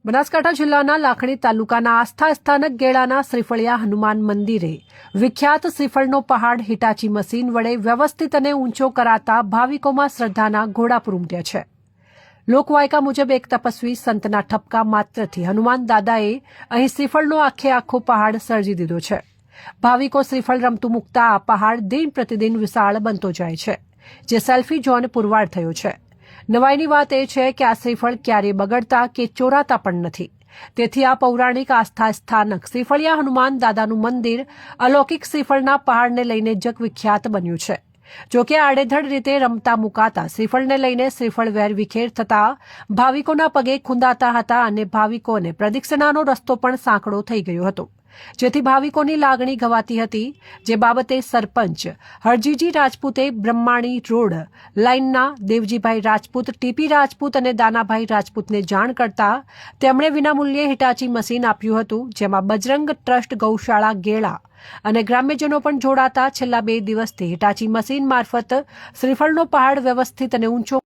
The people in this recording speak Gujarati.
બનાસકાંઠા જિલ્લાના લાખણી તાલુકાના આસ્થા સ્થાનક ગેળાના શ્રીફળિયા હનુમાન મંદિરે વિખ્યાત શ્રીફળનો પહાડ હિટાચી મશીન વડે વ્યવસ્થિત અને ઊંચો કરાતા ભાવિકોમાં શ્રદ્ધાના ઘોડાપુર ઉમટ્યા છે। લોકવાયકા મુજબ એક તપસ્વી સંતના ઠપકા માત્રથી હનુમાન દાદાએ અહીં શ્રીફળનો આખો પહાડ સર્જી દીધો છે। ભાવિકો શ્રીફળ રમતું મૂકતા આ પહાડ દિન પ્રતિદિન વિશાળ બનતો જાય છે, જે સેલ્ફી ઝોન પુરવાર થયો છે। નવાઈની વાત એ છે કે આ શ્રીફળ ક્યારેય બગડતા કે ચોરાતા પણ નથી। તેથી આ પૌરાણિક આસ્થા સ્થાનક શ્રીફળિયા હનુમાન દાદાનું મંદિર અલૌકિક શ્રીફળના પહાડને લઈને જગવિખ્યાત બન્યું છે। જોકે આડેધડ રીતે રમતા મુકાતા શ્રીફળને લઈને શ્રીફળ વેર વિખેર થતા ભાવિકોના પગે ખૂંદાતા હતા અને ભાવિકોને પ્રદક્ષિણાનો રસ્તો પણ સાંકડો થઈ ગયો હતો, જેથી ભાવિકોની લાગણી ગવાતી હતી। જે બાબતે સરપંચ હરજીજી રાજપૂતે બ્રહ્માણી રોડ લાઇનના દેવજીભાઈ રાજપૂત, ટીપી રાજપૂત અને દાનાભાઈ રાજપૂતને જાણ કરતા તેમણે વિનામૂલ્યે હિટાચી મશીન આપ્યું હતું, જેમાં બજરંગ ટ્રસ્ટ ગૌશાળા ગેળા અને ગ્રામ્યજનો પણ જોડાતા છેલ્લા 2 દિવસથી હિટાચી મશીન મારફત શ્રીફળનો પહાડ વ્યવસ્થિત અને ઊંચો